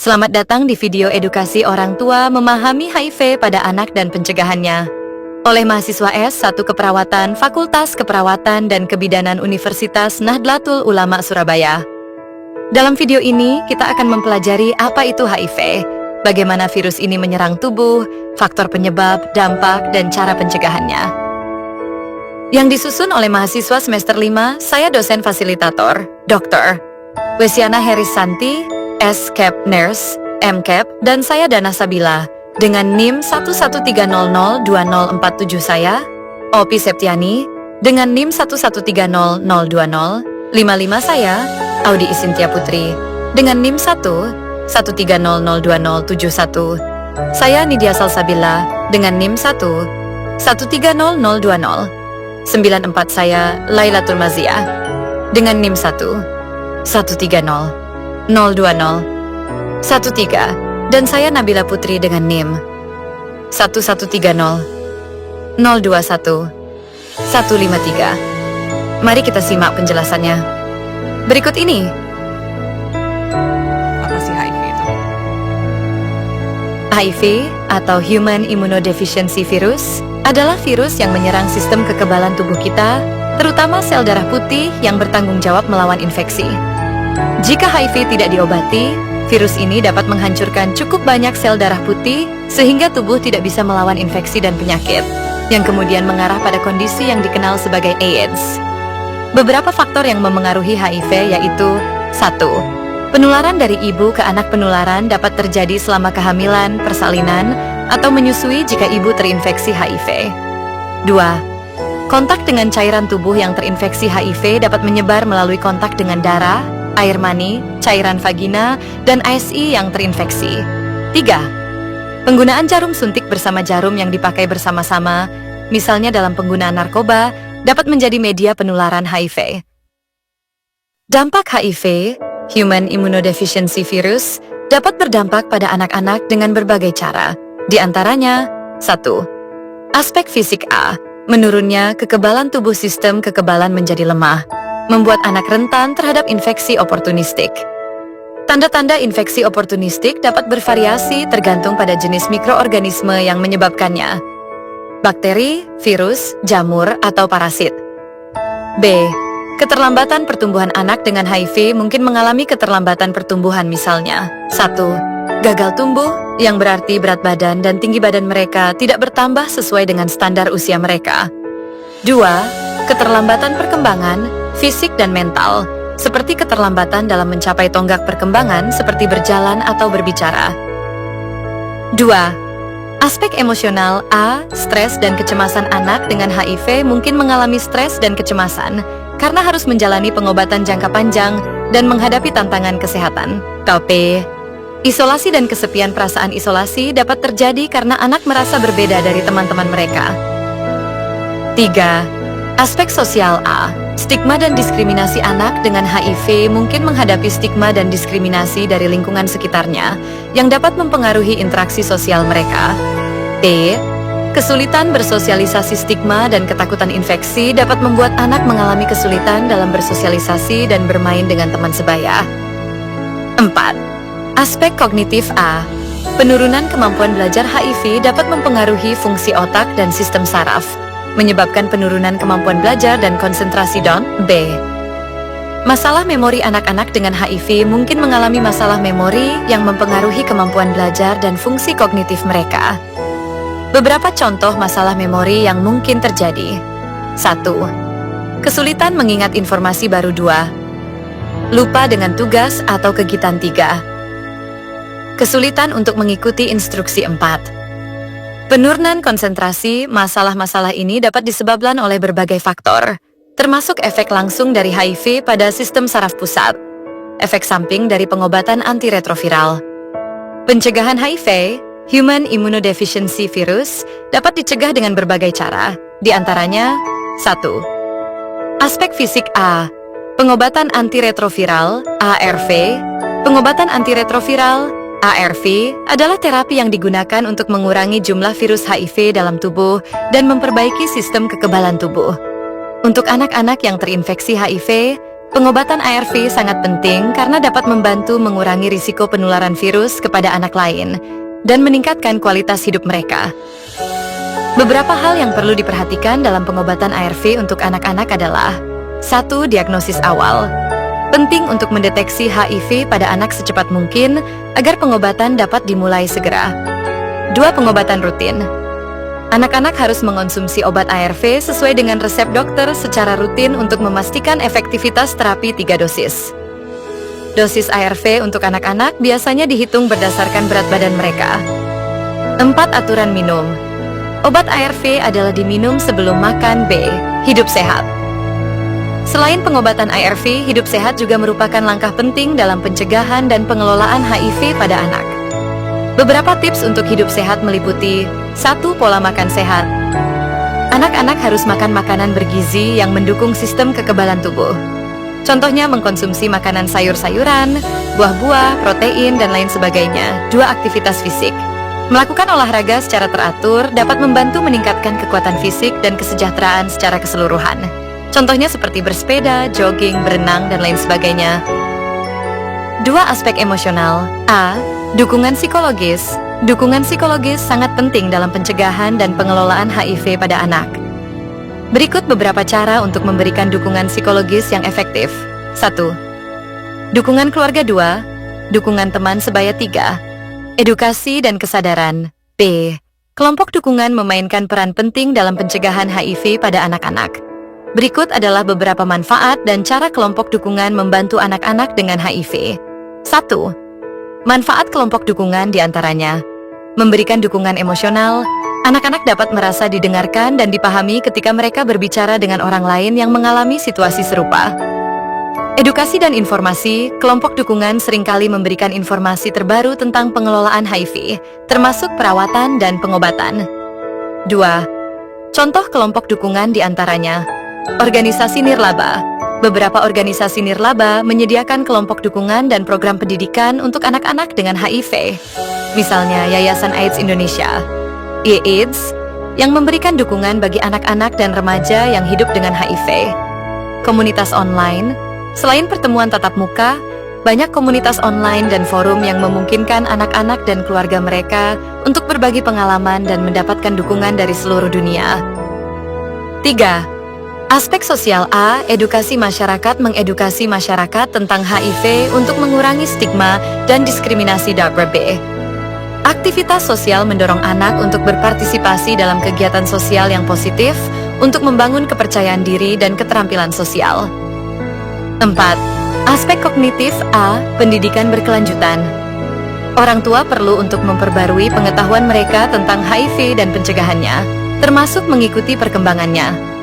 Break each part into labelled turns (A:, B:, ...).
A: Selamat datang di video edukasi orang tua memahami HIV pada anak dan pencegahannya oleh mahasiswa S1 Keperawatan Fakultas Keperawatan dan Kebidanan Universitas Nahdlatul Ulama Surabaya. Dalam video ini, kita akan mempelajari apa itu HIV, bagaimana virus ini menyerang tubuh, faktor penyebab, dampak, dan cara pencegahannya. Yang disusun oleh mahasiswa semester 5, saya dosen fasilitator, Dr. Wesiana Herisanti, S-Cap Nurse, M-Cap, dan saya Dana Sabila, dengan NIM 11300204 saya, Opi Septiani, dengan NIM 11300205 saya, Audi Isintia Putri, dengan NIM 11300207 saya Nidia Salsabila, dengan NIM 113002 94 saya Lailatul Mazia, dengan NIM 1130 020 13 dan saya Nabila Putri dengan NIM 1130 021 153. Mari kita simak penjelasannya. Berikut ini.
B: Apa sih HIV itu?
A: HIV atau Human Immunodeficiency Virus adalah virus yang menyerang sistem kekebalan tubuh kita, terutama sel darah putih yang bertanggung jawab melawan infeksi. Jika HIV tidak diobati, virus ini dapat menghancurkan cukup banyak sel darah putih sehingga tubuh tidak bisa melawan infeksi dan penyakit, yang kemudian mengarah pada kondisi yang dikenal sebagai AIDS. Beberapa faktor yang memengaruhi HIV yaitu 1. Penularan dari ibu ke anak. Penularan dapat terjadi selama kehamilan, persalinan, atau menyusui jika ibu terinfeksi HIV. 2. Kontak dengan cairan tubuh yang terinfeksi HIV dapat menyebar melalui kontak dengan darah, air mani, cairan vagina, dan ASI yang terinfeksi. 3. Penggunaan jarum suntik bersama jarum yang dipakai bersama-sama, misalnya dalam penggunaan narkoba, dapat menjadi media penularan HIV. Dampak HIV, Human Immunodeficiency Virus, dapat berdampak pada anak-anak dengan berbagai cara. Di antaranya, 1. Aspek fisik A, menurunnya kekebalan tubuh. Sistem kekebalan menjadi lemah, membuat anak rentan terhadap infeksi oportunistik. Tanda-tanda infeksi oportunistik dapat bervariasi tergantung pada jenis mikroorganisme yang menyebabkannya. Bakteri, virus, jamur, atau parasit. B. Keterlambatan pertumbuhan. Anak dengan HIV mungkin mengalami keterlambatan pertumbuhan, misalnya 1. Gagal tumbuh, yang berarti berat badan dan tinggi badan mereka tidak bertambah sesuai dengan standar usia mereka. 2. Keterlambatan perkembangan, fisik dan mental, seperti keterlambatan dalam mencapai tonggak perkembangan seperti berjalan atau berbicara. 2. Aspek emosional A. Stres dan kecemasan. Anak dengan HIV mungkin mengalami stres dan kecemasan karena harus menjalani pengobatan jangka panjang dan menghadapi tantangan kesehatan. P. Isolasi dan kesepian. Perasaan isolasi dapat terjadi karena anak merasa berbeda dari teman-teman mereka. 3. Aspek sosial A. Stigma dan diskriminasi. Anak dengan HIV mungkin menghadapi stigma dan diskriminasi dari lingkungan sekitarnya yang dapat mempengaruhi interaksi sosial mereka. T. Kesulitan bersosialisasi. Stigma dan ketakutan infeksi dapat membuat anak mengalami kesulitan dalam bersosialisasi dan bermain dengan teman sebaya. 4. Aspek kognitif A. Penurunan kemampuan belajar. HIV dapat mempengaruhi fungsi otak dan sistem saraf, menyebabkan penurunan kemampuan belajar dan konsentrasi. B. Masalah memori. Anak-anak dengan HIV mungkin mengalami masalah memori yang mempengaruhi kemampuan belajar dan fungsi kognitif mereka. Beberapa contoh masalah memori yang mungkin terjadi. 1. Kesulitan mengingat informasi baru. 2. Lupa dengan tugas atau kegiatan. 3. Kesulitan untuk mengikuti instruksi. 4. Penurunan konsentrasi. Masalah-masalah ini dapat disebabkan oleh berbagai faktor, termasuk efek langsung dari HIV pada sistem saraf pusat, efek samping dari pengobatan antiretroviral. Pencegahan HIV, Human Immunodeficiency Virus, dapat dicegah dengan berbagai cara, di antaranya 1. Aspek fisik A. Pengobatan antiretroviral, ARV. Pengobatan antiretroviral, ARV adalah terapi yang digunakan untuk mengurangi jumlah virus HIV dalam tubuh dan memperbaiki sistem kekebalan tubuh. Untuk anak-anak yang terinfeksi HIV, Pengobatan ARV sangat penting karena dapat membantu mengurangi risiko penularan virus kepada anak lain dan meningkatkan kualitas hidup mereka. Beberapa hal yang perlu diperhatikan dalam pengobatan ARV untuk anak-anak adalah: 1. Diagnosis awal. Penting untuk mendeteksi HIV pada anak secepat mungkin agar pengobatan dapat dimulai segera. 2. Pengobatan rutin. Anak-anak harus mengonsumsi obat ARV sesuai dengan resep dokter secara rutin untuk memastikan efektivitas terapi 3 dosis. Dosis ARV untuk anak-anak biasanya dihitung berdasarkan berat badan mereka. 4. Aturan minum. Obat ARV adalah diminum sebelum makan. B. Hidup sehat. Selain pengobatan ARV, hidup sehat juga merupakan langkah penting dalam pencegahan dan pengelolaan HIV pada anak. Beberapa tips untuk hidup sehat meliputi: 1. Pola makan sehat. Anak-anak harus makan makanan bergizi yang mendukung sistem kekebalan tubuh. Contohnya mengkonsumsi makanan sayur-sayuran, buah-buah, protein, dan lain sebagainya. 2. Aktivitas fisik. Melakukan olahraga secara teratur dapat membantu meningkatkan kekuatan fisik dan kesejahteraan secara keseluruhan. Contohnya seperti bersepeda, jogging, berenang, dan lain sebagainya. 2. Aspek emosional. A. Dukungan psikologis. Dukungan psikologis sangat penting dalam pencegahan dan pengelolaan HIV pada anak. Berikut beberapa cara untuk memberikan dukungan psikologis yang efektif. 1. Dukungan keluarga. 2. Dukungan teman sebaya. 3. Edukasi dan kesadaran. B. Kelompok dukungan memainkan peran penting dalam pencegahan HIV pada anak-anak. Berikut adalah beberapa manfaat dan cara kelompok dukungan membantu anak-anak dengan HIV. 1. Manfaat kelompok dukungan diantaranya: memberikan dukungan emosional. Anak-anak dapat merasa didengarkan dan dipahami ketika mereka berbicara dengan orang lain yang mengalami situasi serupa. Edukasi dan informasi. Kelompok dukungan seringkali memberikan informasi terbaru tentang pengelolaan HIV, termasuk perawatan dan pengobatan. 2. Contoh kelompok dukungan diantaranya: organisasi nirlaba. Beberapa organisasi nirlaba menyediakan kelompok dukungan dan program pendidikan untuk anak-anak dengan HIV. Misalnya Yayasan AIDS Indonesia, AIDS, yang memberikan dukungan bagi anak-anak dan remaja yang hidup dengan HIV. Komunitas online. Selain pertemuan tatap muka, banyak komunitas online dan forum yang memungkinkan anak-anak dan keluarga mereka untuk berbagi pengalaman dan mendapatkan dukungan dari seluruh dunia. 3. Aspek sosial. A. Edukasi masyarakat. Mengedukasi masyarakat tentang HIV untuk mengurangi stigma dan diskriminasi. B. Aktivitas sosial mendorong anak untuk berpartisipasi dalam kegiatan sosial yang positif untuk membangun kepercayaan diri dan keterampilan sosial. 4. Aspek kognitif. A. Pendidikan berkelanjutan. Orang tua perlu untuk memperbarui pengetahuan mereka tentang HIV dan pencegahannya, termasuk mengikuti perkembangannya.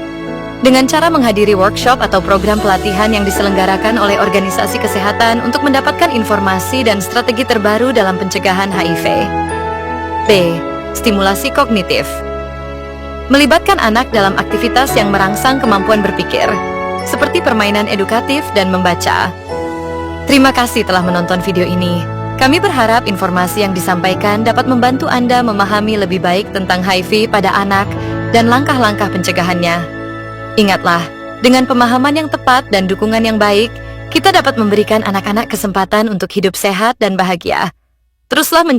A: Dengan cara menghadiri workshop atau program pelatihan yang diselenggarakan oleh organisasi kesehatan untuk mendapatkan informasi dan strategi terbaru dalam pencegahan HIV. B. Stimulasi kognitif. Melibatkan anak dalam aktivitas yang merangsang kemampuan berpikir, seperti permainan edukatif dan membaca. Terima kasih telah menonton video ini. Kami berharap informasi yang disampaikan dapat membantu Anda memahami lebih baik tentang HIV pada anak dan langkah-langkah pencegahannya. Ingatlah, dengan pemahaman yang tepat dan dukungan yang baik, kita dapat memberikan anak-anak kesempatan untuk hidup sehat dan bahagia. Teruslah mencari